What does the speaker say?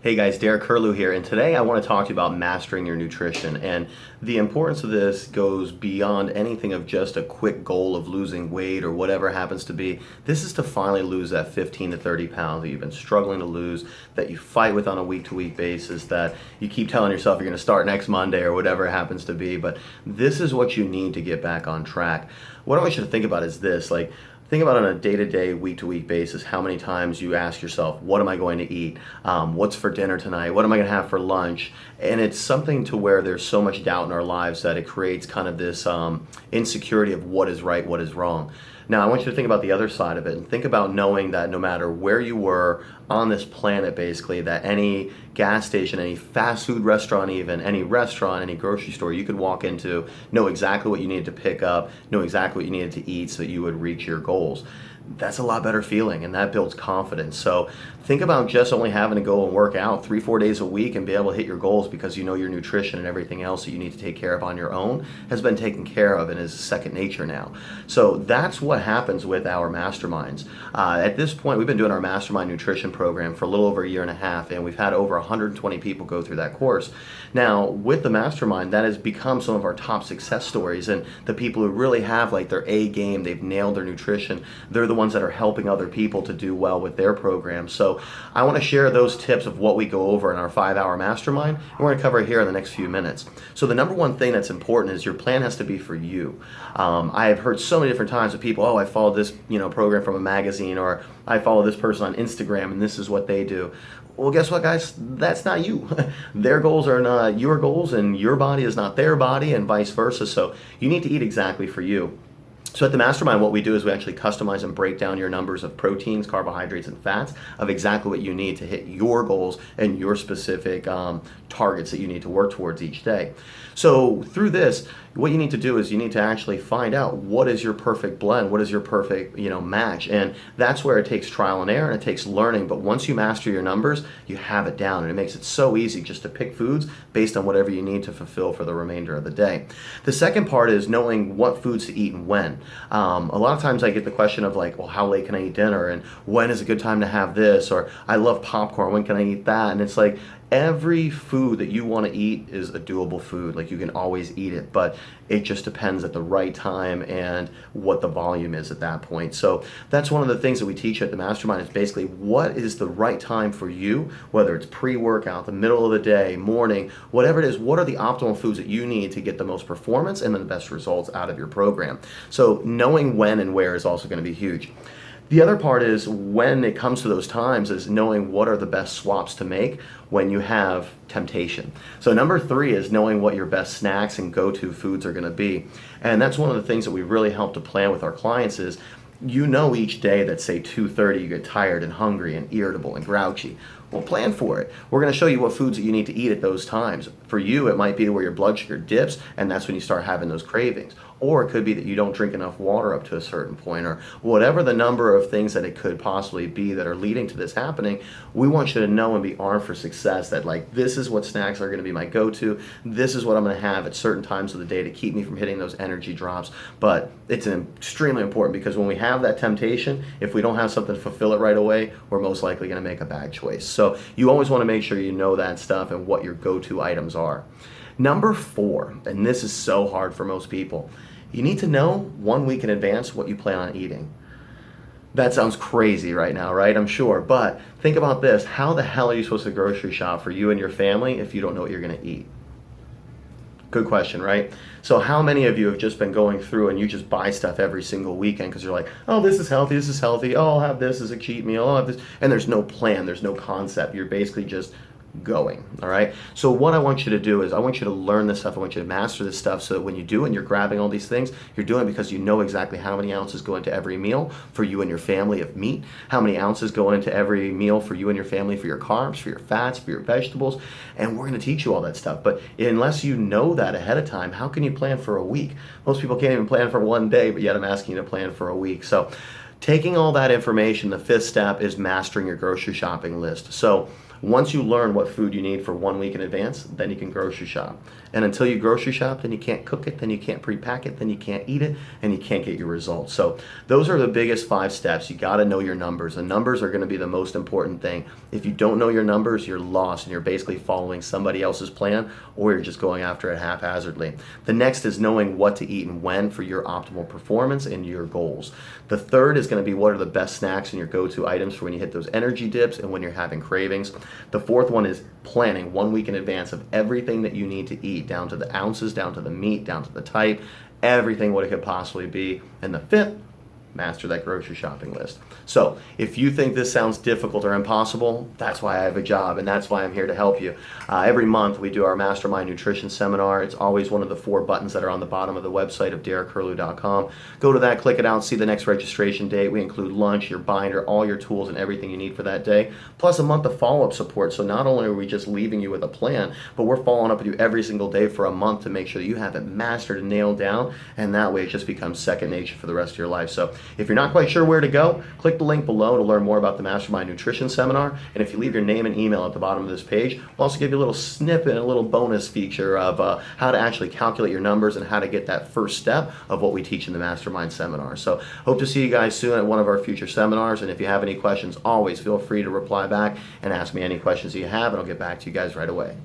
Hey guys, Derek Curlew here, and today I want to talk to you about mastering your nutrition. And the importance of this goes beyond anything of just a quick goal of losing weight or whatever happens to be. This is to finally lose that 15 to 30 pounds that you've been struggling to lose, that you fight with on a week-to-week basis, that you keep telling yourself you're going to start next Monday or whatever it happens to be. But this is what you need to get back on track. What I want you to think about is this, think about on a day-to-day, week-to-week basis how many times you ask yourself, what am I going to eat? What's for dinner tonight? What am I going to have for lunch? And it's something to where there's so much doubt in our lives that it creates kind of this insecurity of what is right, what is wrong. Now, I want you to think about the other side of it and think about knowing that no matter where you were on this planet, basically, that any gas station, any fast food restaurant even, any restaurant, any grocery store you could walk into, know exactly what you needed to pick up, know exactly what you needed to eat so that you would reach your goals. That's a lot better feeling, and that builds confidence. So think about just only having to go and work out 3-4 days a week and be able to hit your goals because you know your nutrition and everything else that you need to take care of on your own has been taken care of and is second nature now. So that's what happens with our masterminds. At this point, we've been doing our mastermind nutrition program for a little over a year and a half, and we've had over 120 people go through that course. Now, with the mastermind, that has become some of our top success stories, and the people who really have like their A game, they've nailed their nutrition, they're the ones that are helping other people to do well with their program. So I want to share those tips of what we go over in our 5-hour mastermind, and we're going to cover it here in the next few minutes. So the number one thing that's important is your plan has to be for you. I have heard so many different times of people, I followed this program from a magazine, or I follow this person on Instagram and this is what they do. Well, guess what, guys? That's not you. Their goals are not your goals, and your body is not their body, and vice versa. So you need to eat exactly for you. So at the Mastermind, what we do is we actually customize and break down your numbers of proteins, carbohydrates, and fats of exactly what you need to hit your goals and your specific targets that you need to work towards each day. So through this, what you need to do is you need to actually find out what is your perfect blend, what is your perfect match, and that's where it takes trial and error and it takes learning. But once you master your numbers, you have it down, and it makes it so easy just to pick foods based on whatever you need to fulfill for the remainder of the day. The second part is knowing what foods to eat and when. A lot of times I get the question of well, how late can I eat dinner, and when is a good time to have this, or I love popcorn, when can I eat that? And it's every food that you want to eat is a doable food. You can always eat it, but it just depends at the right time and what the volume is at that point. So that's one of the things that we teach at the Mastermind is basically what is the right time for you, whether it's pre-workout, the middle of the day, morning, whatever it is, what are the optimal foods that you need to get the most performance and the best results out of your program. So knowing when and where is also going to be huge. The other part is when it comes to those times is knowing what are the best swaps to make when you have temptation. So number 3 is knowing what your best snacks and go-to foods are going to be. And that's one of the things that we really help to plan with our clients is each day that say 2:30 you get tired and hungry and irritable and grouchy. Well, plan for it. We're going to show you what foods that you need to eat at those times. For you, it might be where your blood sugar dips, and that's when you start having those cravings. Or it could be that you don't drink enough water up to a certain point, or whatever the number of things that it could possibly be that are leading to this happening. We want you to know and be armed for success that this is what snacks are going to be my go-to. This is what I'm going to have at certain times of the day to keep me from hitting those energy drops. But it's extremely important because when we have that temptation, if we don't have something to fulfill it right away, we're most likely going to make a bad choice. So you always want to make sure you know that stuff and what your go-to items are. Number 4, and this is so hard for most people, you need to know 1 week in advance what you plan on eating. That sounds crazy right now, right? I'm sure, but think about this. How the hell are you supposed to grocery shop for you and your family if you don't know what you're going to eat? Good question, right? So how many of you have just been going through and you just buy stuff every single weekend because you're like, oh, this is healthy, oh, I'll have this as a cheat meal, I'll have this, and there's no plan, there's no concept. You're basically just going, all right? So what I want you to do is I want you to learn this stuff. I want you to master this stuff so that when you do and you're grabbing all these things, you're doing it because you know exactly how many ounces go into every meal for you and your family of meat, how many ounces go into every meal for you and your family for your carbs, for your fats, for your vegetables, and we're going to teach you all that stuff. But unless you know that ahead of time, how can you plan for a week? Most people can't even plan for 1 day, but yet I'm asking you to plan for a week. So taking all that information, the 5th step is mastering your grocery shopping list. So Once you learn what food you need for 1 week in advance, then you can grocery shop. And until you grocery shop, then you can't cook it, then you can't pre-pack it, then you can't eat it, and you can't get your results. So those are the biggest 5 steps. You got to know your numbers. The numbers are going to be the most important thing. If you don't know your numbers, you're lost and you're basically following somebody else's plan, or you're just going after it haphazardly. The next is knowing what to eat and when for your optimal performance and your goals. The third is going to be what are the best snacks and your go-to items for when you hit those energy dips and when you're having cravings. The fourth one is planning 1 week in advance of everything that you need to eat, down to the ounces, down to the meat, down to the type, everything what it could possibly be. And the fifth, master that grocery shopping list. So if you think this sounds difficult or impossible, that's why I have a job, and that's why I'm here to help you. Every month we do our Mastermind Nutrition Seminar. It's always one of the 4 buttons that are on the bottom of the website of DerekHurley.com. Go to that, click it out, see the next registration date. We include lunch, your binder, all your tools, and everything you need for that day, plus a month of follow-up support. So not only are we just leaving you with a plan, but we're following up with you every single day for a month to make sure that you have it mastered and nailed down, and that way it just becomes second nature for the rest of your life. So if you're not quite sure where to go, click the link below to learn more about the Mastermind Nutrition Seminar. And if you leave your name and email at the bottom of this page, we'll also give you a little snippet, a little bonus feature of how to actually calculate your numbers and how to get that first step of what we teach in the Mastermind Seminar. So hope to see you guys soon at one of our future seminars. And if you have any questions, always feel free to reply back and ask me any questions you have, and I'll get back to you guys right away.